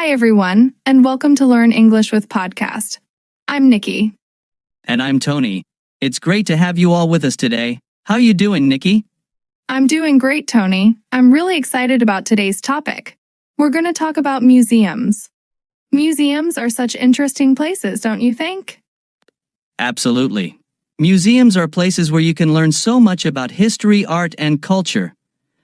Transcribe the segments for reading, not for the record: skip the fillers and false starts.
Hi, everyone, and welcome to Learn English with Podcast. I'm Nikki. And I'm Tony. It's great to have you all with us today. How you doing, Nikki? I'm doing great, Tony. I'm really excited about today's topic. We're going to talk about museums. Museums are such interesting places, don't you think? Absolutely. Museums are places where you can learn so much about history, art, and culture.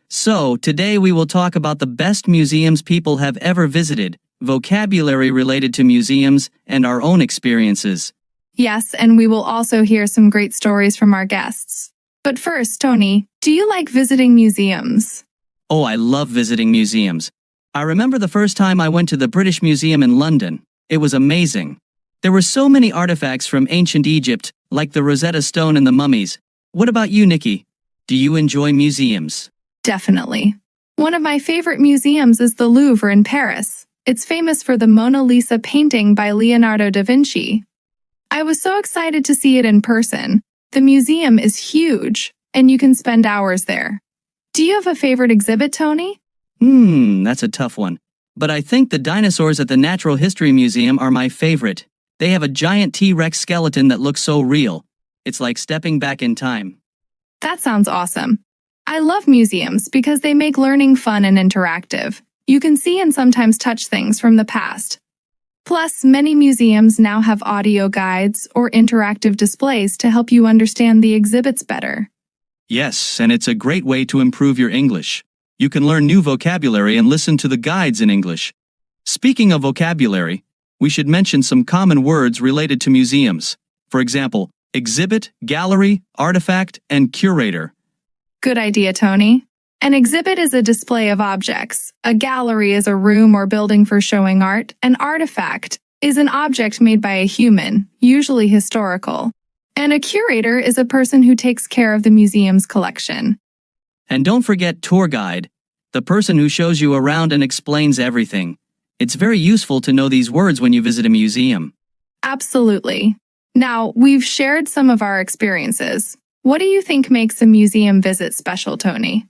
So, today we will talk about the best museums people have ever visited, vocabulary related to museums, and our own experiences. Yes, and we will also hear some great stories from our guests. But first, Tony, do you like visiting museums? Oh, I love visiting museums. I remember the first time I went to the British Museum in London. It was amazing. There were so many artifacts from ancient Egypt, like the Rosetta Stone and the mummies. What about you, Nikki? Do you enjoy museums? Definitely. One of my favorite museums is the Louvre in Paris. It's famous for the Mona Lisa painting by Leonardo da Vinci. I was so excited to see it in person. The museum is huge, and you can spend hours there. Do you have a favorite exhibit, Tony? That's a tough one. But I think the dinosaurs at the Natural History Museum are my favorite. They have a giant T-Rex skeleton that looks so real. It's like stepping back in time. That sounds awesome. I love museums because they make learning fun and interactive. You can see and sometimes touch things from the past. Plus, many museums now have audio guides or interactive displays to help you understand the exhibits better. Yes, and it's a great way to improve your English. You can learn new vocabulary and listen to the guides in English. Speaking of vocabulary, we should mention some common words related to museums. For example, exhibit, gallery, artifact, and curator. Good idea, Tony. An exhibit is a display of objects. A gallery is a room or building for showing art. An artifact is an object made by a human, usually historical. And a curator is a person who takes care of the museum's collection. And don't forget tour guide, the person who shows you around and explains everything. It's very useful to know these words when you visit a museum. Absolutely. Now, we've shared some of our experiences. What do you think makes a museum visit special, Tony?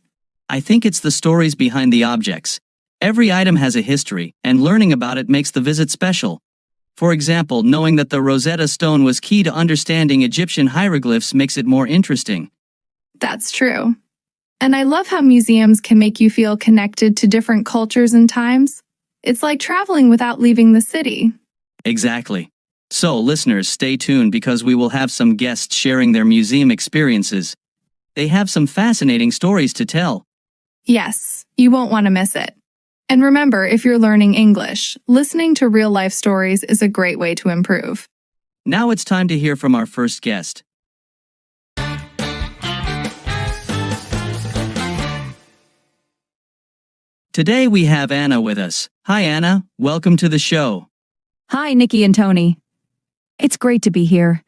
I think it's the stories behind the objects. Every item has a history, and learning about it makes the visit special. For example, knowing that the Rosetta Stone was key to understanding Egyptian hieroglyphs makes it more interesting. That's true. And I love how museums can make you feel connected to different cultures and times. It's like traveling without leaving the city. Exactly. So, listeners, stay tuned because we will have some guests sharing their museum experiences. They have some fascinating stories to tell. Yes, you won't want to miss it. And remember, if you're learning English, listening to real-life stories is a great way to improve. Now it's time to hear from our first guest. Today we have Anna with us. Hi, Anna. Welcome to the show. Hi, Nikki and Tony. It's great to be here.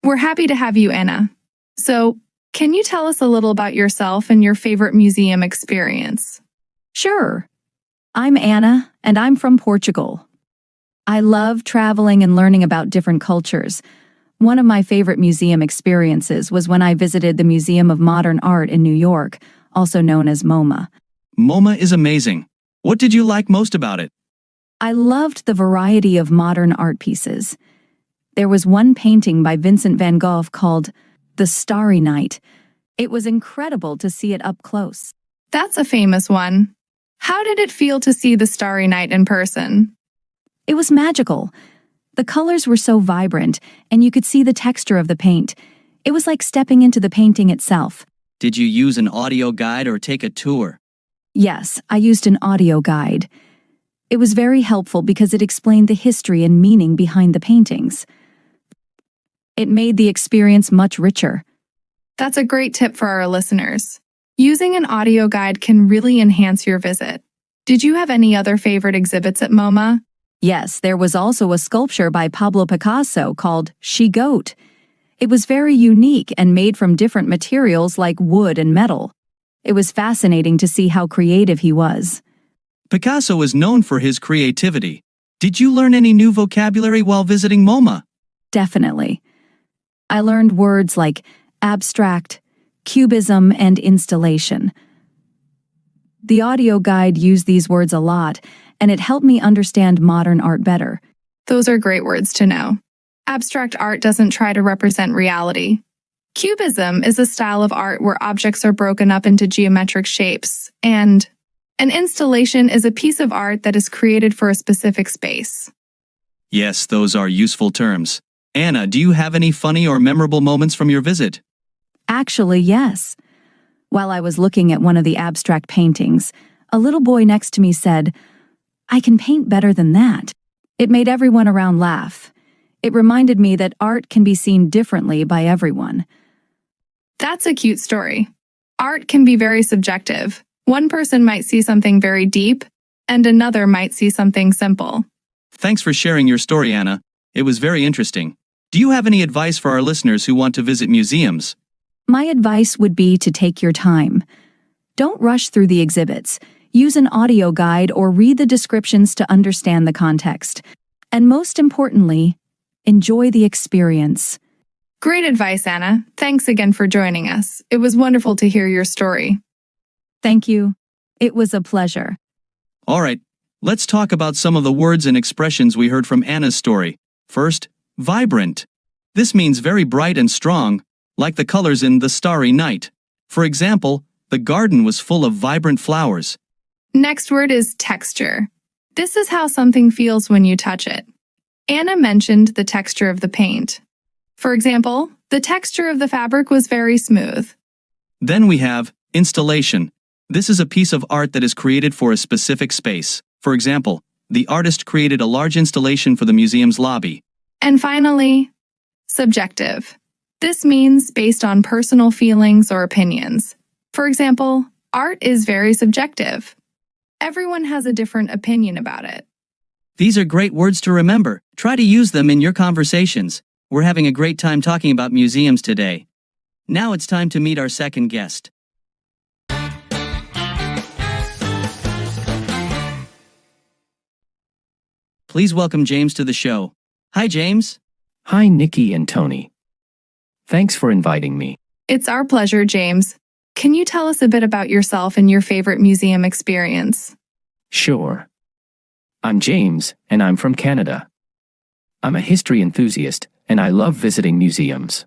We're happy to have you, Anna. So, can you tell us a little about yourself and your favorite museum experience? Sure. I'm Anna, and I'm from Portugal. I love traveling and learning about different cultures. One of my favorite museum experiences was when I visited the Museum of Modern Art in New York, also known as MoMA. MoMA is amazing. What did you like most about it? I loved the variety of modern art pieces. There was one painting by Vincent van Gogh called The Starry Night. It was incredible to see it up close. That's a famous one. How did it feel to see the Starry Night in person? It was magical. The colors were so vibrant, and you could see the texture of the paint. It was like stepping into the painting itself. Did you use an audio guide or take a tour? Yes, I used an audio guide. It was very helpful because it explained the history and meaning behind the paintings. It made the experience much richer. That's a great tip for our listeners. Using an audio guide can really enhance your visit. Did you have any other favorite exhibits at MoMA? Yes, there was also a sculpture by Pablo Picasso called She Goat. It was very unique and made from different materials like wood and metal. It was fascinating to see how creative he was. Picasso is known for his creativity. Did you learn any new vocabulary while visiting MoMA? Definitely. I learned words like abstract, cubism, and installation. The audio guide used these words a lot, and it helped me understand modern art better. Those are great words to know. Abstract art doesn't try to represent reality. Cubism is a style of art where objects are broken up into geometric shapes, and an installation is a piece of art that is created for a specific space. Yes, those are useful terms. Anna, do you have any funny or memorable moments from your visit? Actually, yes. While I was looking at one of the abstract paintings, a little boy next to me said, "I can paint better than that." It made everyone around laugh. It reminded me that art can be seen differently by everyone. That's a cute story. Art can be very subjective. One person might see something very deep, and another might see something simple. Thanks for sharing your story, Anna. It was very interesting. Do you have any advice for our listeners who want to visit museums? My advice would be to take your time. Don't rush through the exhibits. Use an audio guide or read the descriptions to understand the context. And most importantly, enjoy the experience. Great advice, Anna. Thanks again for joining us. It was wonderful to hear your story. Thank you. It was a pleasure. All right, let's talk about some of the words and expressions we heard from Anna's story. First, vibrant. This means very bright and strong, like the colors in The Starry Night. For example, the garden was full of vibrant flowers. Next word is texture. This is how something feels when you touch it. Anna mentioned the texture of the paint. For example, the texture of the fabric was very smooth. Then we have installation. This is a piece of art that is created for a specific space. For example, the artist created a large installation for the museum's lobby. And finally, subjective. This means based on personal feelings or opinions. For example, art is very subjective. Everyone has a different opinion about it. These are great words to remember. Try to use them in your conversations. We're having a great time talking about museums today. Now it's time to meet our second guest. Please welcome James to the show. Hi, James. Hi, Nikki and Tony. Thanks for inviting me. It's our pleasure, James. Can you tell us a bit about yourself and your favorite museum experience? Sure. I'm James, and I'm from Canada. I'm a history enthusiast, and I love visiting museums.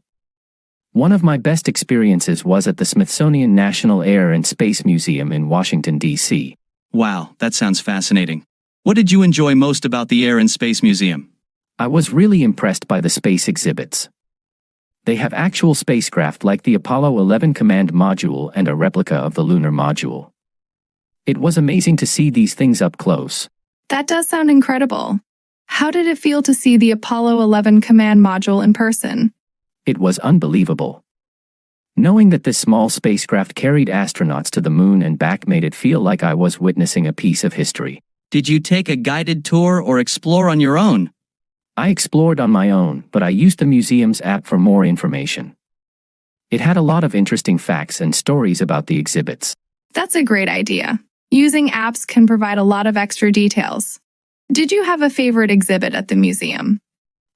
One of my best experiences was at the Smithsonian National Air and Space Museum in Washington, D.C. Wow, that sounds fascinating. What did you enjoy most about the Air and Space Museum? I was really impressed by the space exhibits. They have actual spacecraft like the Apollo 11 command module and a replica of the lunar module. It was amazing to see these things up close. That does sound incredible. How did it feel to see the Apollo 11 command module in person? It was unbelievable. Knowing that this small spacecraft carried astronauts to the moon and back made it feel like I was witnessing a piece of history. Did you take a guided tour or explore on your own? I explored on my own, but I used the museum's app for more information. It had a lot of interesting facts and stories about the exhibits. That's a great idea. Using apps can provide a lot of extra details. Did you have a favorite exhibit at the museum?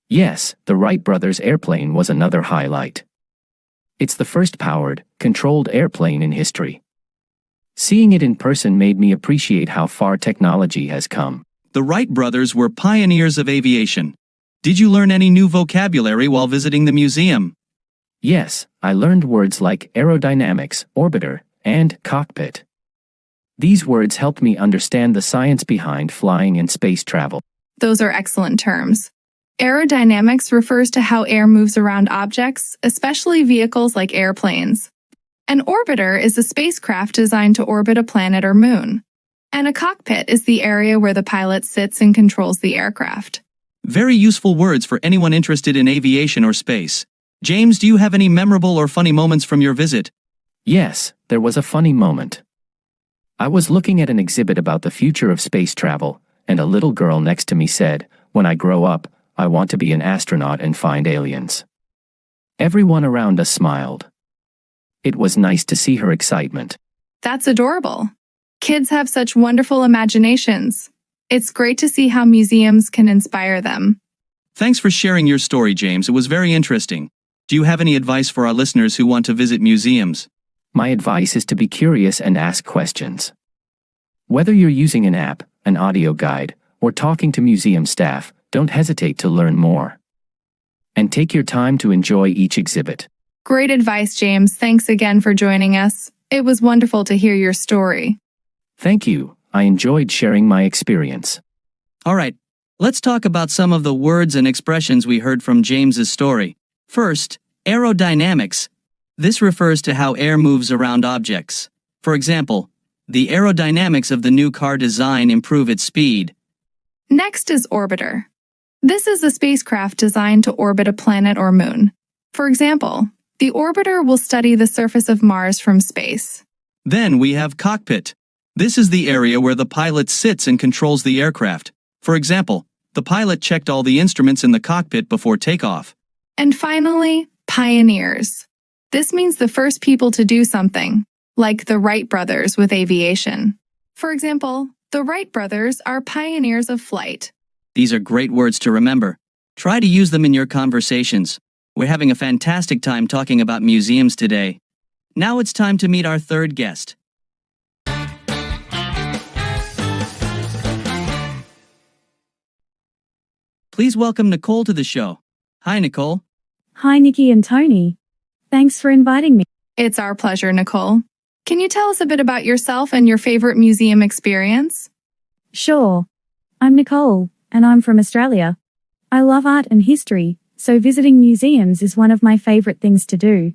Yes, the Wright brothers' airplane was another highlight. It's the first powered, controlled airplane in history. Seeing it in person made me appreciate how far technology has come. The Wright brothers were pioneers of aviation. Did you learn any new vocabulary while visiting the museum? Yes, I learned words like aerodynamics, orbiter, and cockpit. These words helped me understand the science behind flying and space travel. Those are excellent terms. Aerodynamics refers to how air moves around objects, especially vehicles like airplanes. An orbiter is a spacecraft designed to orbit a planet or moon. And a cockpit is the area where the pilot sits and controls the aircraft. Very useful words for anyone interested in aviation or space. James, do you have any memorable or funny moments from your visit? Yes, there was a funny moment. I was looking at an exhibit about the future of space travel, and a little girl next to me said, "When I grow up, I want to be an astronaut and find aliens." Everyone around us smiled. It was nice to see her excitement. That's adorable. Kids have such wonderful imaginations. It's great to see how museums can inspire them. Thanks for sharing your story, James. It was very interesting. Do you have any advice for our listeners who want to visit museums? My advice is to be curious and ask questions. Whether you're using an app, an audio guide, or talking to museum staff, don't hesitate to learn more. And take your time to enjoy each exhibit. Great advice, James. Thanks again for joining us. It was wonderful to hear your story. Thank you. I enjoyed sharing my experience. All right, let's talk about some of the words and expressions we heard from James's story. First, aerodynamics. This refers to how air moves around objects. For example, the aerodynamics of the new car design improve its speed. Next is orbiter. This is a spacecraft designed to orbit a planet or moon. For example, the orbiter will study the surface of Mars from space. Then we have cockpit. This is the area where the pilot sits and controls the aircraft. For example, the pilot checked all the instruments in the cockpit before takeoff. And finally, pioneers. This means the first people to do something, like the Wright brothers with aviation. For example, the Wright brothers are pioneers of flight. These are great words to remember. Try to use them in your conversations. We're having a fantastic time talking about museums today. Now it's time to meet our third guest. Please welcome Nicole to the show. Hi, Nicole. Hi, Nikki and Tony. Thanks for inviting me. It's our pleasure, Nicole. Can you tell us a bit about yourself and your favorite museum experience? Sure. I'm Nicole, and I'm from Australia. I love art and history, so visiting museums is one of my favorite things to do.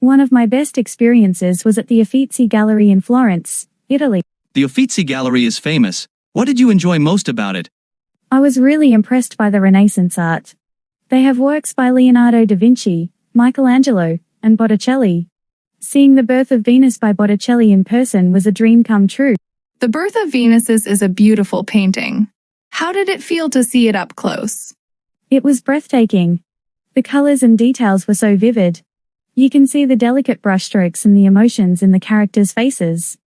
One of my best experiences was at the Uffizi Gallery in Florence, Italy. The Uffizi Gallery is famous. What did you enjoy most about it? I was really impressed by the Renaissance art. They have works by Leonardo da Vinci, Michelangelo, and Botticelli. Seeing The Birth of Venus by Botticelli in person was a dream come true. The Birth of Venus is a beautiful painting. How did it feel to see it up close? It was breathtaking. The colors and details were so vivid. You can see the delicate brushstrokes and the emotions in the characters' faces.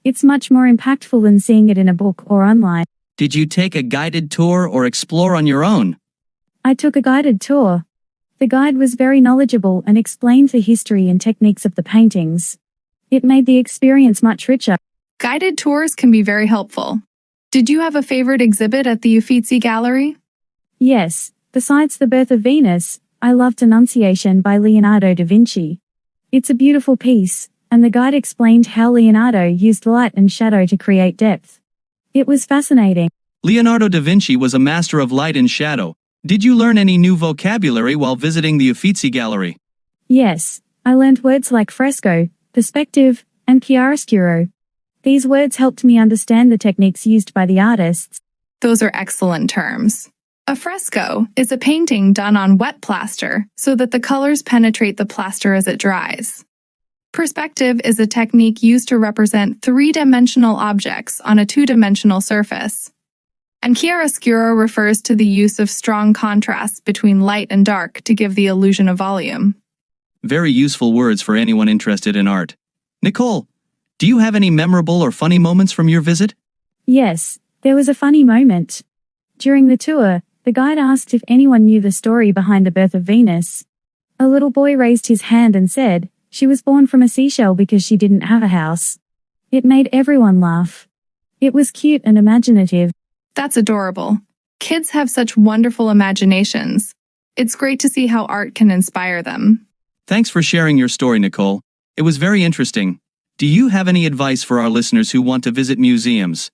It's much more impactful than seeing it in a book or online. Did you take a guided tour or explore on your own? I took a guided tour. The guide was very knowledgeable and explained the history and techniques of the paintings. It made the experience much richer. Guided tours can be very helpful. Did you have a favorite exhibit at the Uffizi Gallery? Yes, besides The Birth of Venus, I loved Annunciation by Leonardo da Vinci. It's a beautiful piece, and the guide explained how Leonardo used light and shadow to create depth. It was fascinating. Leonardo da Vinci was a master of light and shadow. Did you learn any new vocabulary while visiting the Uffizi Gallery? Yes, I learned words like fresco, perspective, and chiaroscuro. These words helped me understand the techniques used by the artists. Those are excellent terms. A fresco is a painting done on wet plaster so that the colors penetrate the plaster as it dries. Perspective is a technique used to represent three-dimensional objects on a two-dimensional surface. And chiaroscuro refers to the use of strong contrasts between light and dark to give the illusion of volume. Very useful words for anyone interested in art. Nicole, do you have any memorable or funny moments from your visit? Yes, there was a funny moment. During the tour, the guide asked if anyone knew the story behind the birth of Venus. A little boy raised his hand and said, she was born from a seashell because she didn't have a house. It made everyone laugh. It was cute and imaginative. That's adorable. Kids have such wonderful imaginations. It's great to see how art can inspire them. Thanks for sharing your story, Nicole. It was very interesting. Do you have any advice for our listeners who want to visit museums?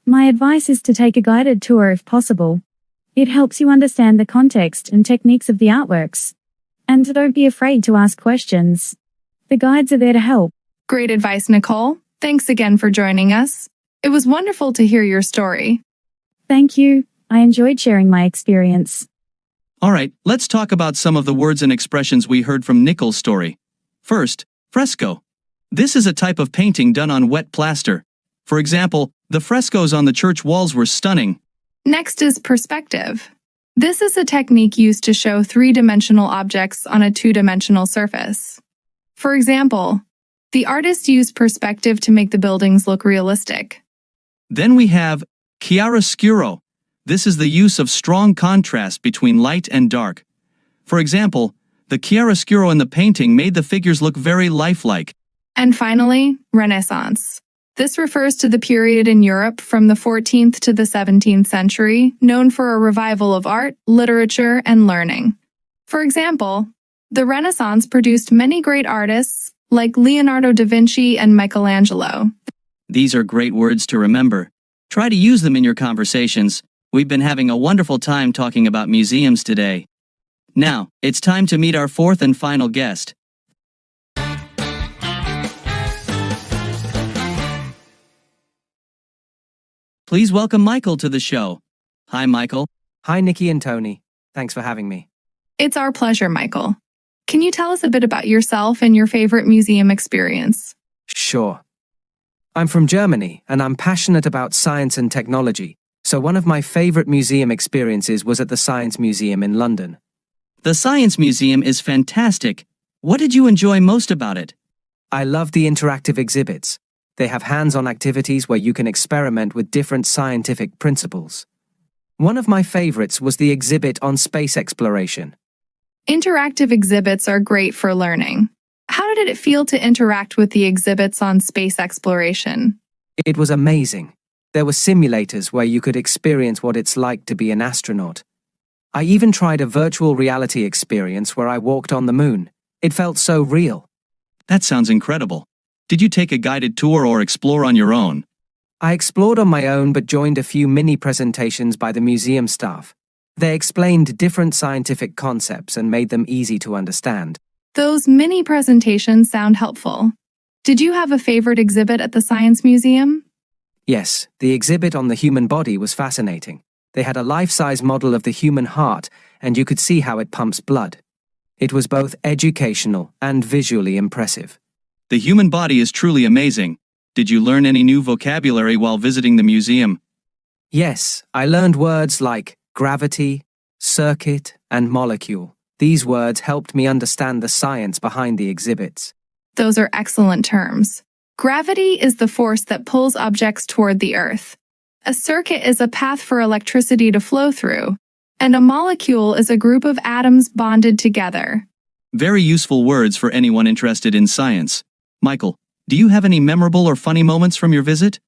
My advice is to take a guided tour if possible. It helps you understand the context and techniques of the artworks. And don't be afraid to ask questions. The guides are there to help. Great advice, Nicole. Thanks again for joining us. It was wonderful to hear your story. Thank you. I enjoyed sharing my experience. All right, let's talk about some of the words and expressions we heard from Nicole's story. First, fresco. This is a type of painting done on wet plaster. For example, the frescoes on the church walls were stunning. Next is perspective. This is a technique used to show three-dimensional objects on a two-dimensional surface. For example, the artist used perspective to make the buildings look realistic. Then we have chiaroscuro. This is the use of strong contrast between light and dark. For example, the chiaroscuro in the painting made the figures look very lifelike. And finally, Renaissance. This refers to the period in Europe from the 14th to the 17th century, known for a revival of art, literature, and learning. For example, the Renaissance produced many great artists like Leonardo da Vinci and Michelangelo. These are great words to remember. Try to use them in your conversations. We've been having a wonderful time talking about museums today. Now, it's time to meet our fourth and final guest. Please welcome Michael to the show. Hi, Michael. Hi, Nikki and Tony. Thanks for having me. It's our pleasure, Michael. Can you tell us a bit about yourself and your favorite museum experience? Sure. I'm from Germany, and I'm passionate about science and technology, so one of my favorite museum experiences was at the Science Museum in London. The Science Museum is fantastic. What did you enjoy most about it? I love the interactive exhibits. They have hands-on activities where you can experiment with different scientific principles. One of my favorites was the exhibit on space exploration. Interactive exhibits are great for learning. How did it feel to interact with the exhibits on space exploration? It was amazing. There were simulators where you could experience what it's like to be an astronaut. I even tried a virtual reality experience where I walked on the moon. It felt so real. That sounds incredible. Did you take a guided tour or explore on your own? I explored on my own but joined a few mini presentations by the museum staff. They explained different scientific concepts and made them easy to understand. Those mini presentations sound helpful. Did you have a favorite exhibit at the Science Museum? Yes, the exhibit on the human body was fascinating. They had a life-size model of the human heart, and you could see how it pumps blood. It was both educational and visually impressive. The human body is truly amazing. Did you learn any new vocabulary while visiting the museum? Yes, I learned words like gravity, circuit, and molecule. These words helped me understand the science behind the exhibits. Those are excellent terms. Gravity is the force that pulls objects toward the Earth. A circuit is a path for electricity to flow through, and a molecule is a group of atoms bonded together. Very useful words for anyone interested in science. Michael, do you have any memorable or funny moments from your visit?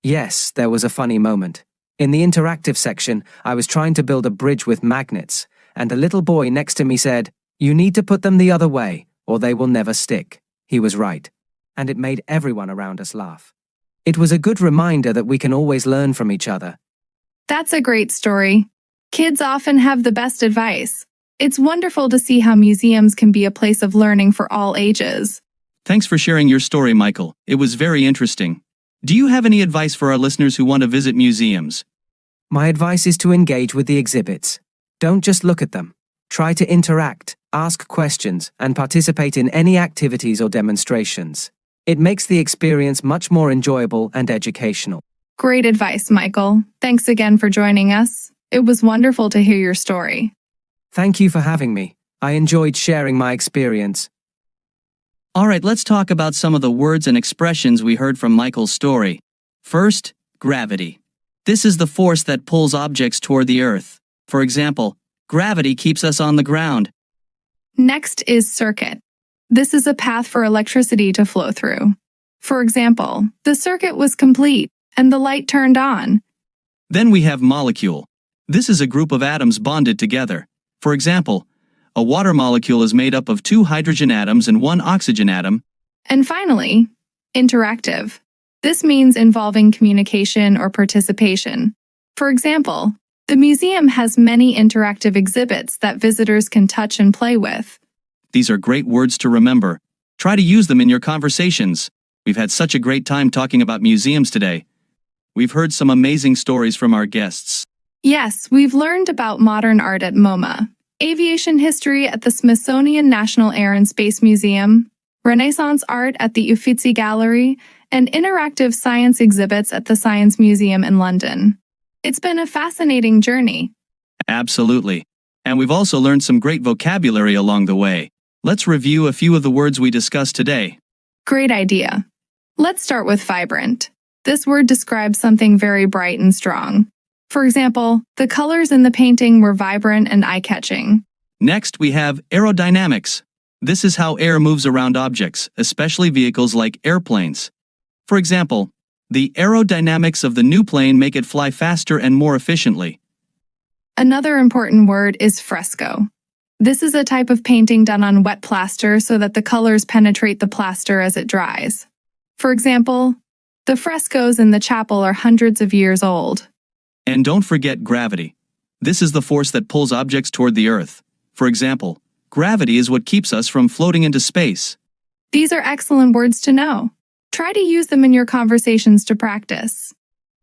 Yes, there was a funny moment. In the interactive section, I was trying to build a bridge with magnets, and a little boy next to me said, "You need to put them the other way, or they will never stick." He was right. And it made everyone around us laugh. It was a good reminder that we can always learn from each other. That's a great story. Kids often have the best advice. It's wonderful to see how museums can be a place of learning for all ages. Thanks for sharing your story, Michael. It was very interesting. Do you have any advice for our listeners who want to visit museums? My advice is to engage with the exhibits. Don't just look at them. Try to interact, ask questions, and participate in any activities or demonstrations. It makes the experience much more enjoyable and educational. Great advice, Michael. Thanks again for joining us. It was wonderful to hear your story. Thank you for having me. I enjoyed sharing my experience. All right, let's talk about some of the words and expressions we heard from Michael's story. First, gravity. This is the force that pulls objects toward the Earth. For example, gravity keeps us on the ground. Next is circuit. This is a path for electricity to flow through. For example, the circuit was complete, and the light turned on. Then we have molecule. This is a group of atoms bonded together. For example, a water molecule is made up of 2 hydrogen atoms and 1 oxygen atom. And finally, interactive. This means involving communication or participation. For example, the museum has many interactive exhibits that visitors can touch and play with. These are great words to remember. Try to use them in your conversations. We've had such a great time talking about museums today. We've heard some amazing stories from our guests. Yes, we've learned about modern art at MoMA, aviation history at the Smithsonian National Air and Space Museum, Renaissance art at the Uffizi Gallery, and interactive science exhibits at the Science Museum in London. It's been a fascinating journey. Absolutely. And we've also learned some great vocabulary along the way. Let's review a few of the words we discussed today. Great idea. Let's start with vibrant. This word describes something very bright and strong. For example, the colors in the painting were vibrant and eye-catching. Next, we have aerodynamics. This is how air moves around objects, especially vehicles like airplanes. For example, The aerodynamics of the new plane make it fly faster and more efficiently. Another important word is fresco. This is a type of painting done on wet plaster so that the colors penetrate the plaster as it dries. For example, the frescoes in the chapel are hundreds of years old. And don't forget gravity. This is the force that pulls objects toward the Earth. For example, gravity is what keeps us from floating into space. These are excellent words to know. Try to use them in your conversations to practice.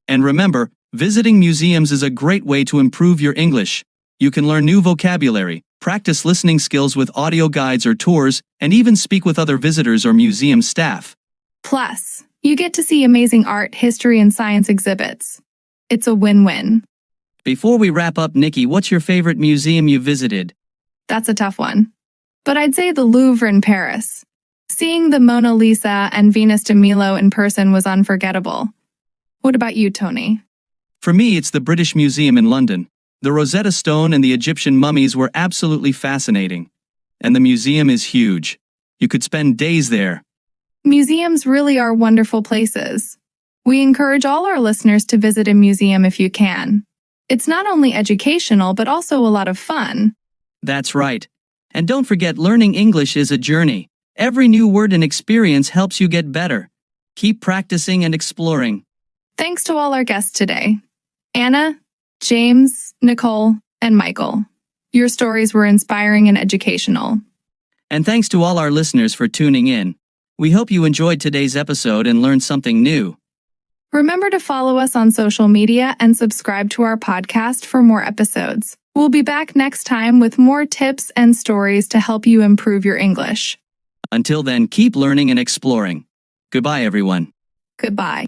And remember, visiting museums is a great way to improve your English. You can learn new vocabulary, practice listening skills with audio guides or tours, and even speak with other visitors or museum staff. Plus, you get to see amazing art, history, and science exhibits. It's a win-win. Before we wrap up, Nikki, what's your favorite museum you visited? That's a tough one. But I'd say the Louvre in Paris. Seeing the Mona Lisa and Venus de Milo in person was unforgettable. What about you, Tony? For me, it's the British Museum in London. The Rosetta Stone and the Egyptian mummies were absolutely fascinating. And the museum is huge. You could spend days there. Museums really are wonderful places. We encourage all our listeners to visit a museum if you can. It's not only educational, but also a lot of fun. That's right. And don't forget, learning English is a journey. Every new word and experience helps you get better. Keep practicing and exploring. Thanks to all our guests today. Anna, James, Nicole, and Michael. Your stories were inspiring and educational. And thanks to all our listeners for tuning in. We hope you enjoyed today's episode and learned something new. Remember to follow us on social media and subscribe to our podcast for more episodes. We'll be back next time with more tips and stories to help you improve your English. Until then, keep learning and exploring. Goodbye, everyone. Goodbye.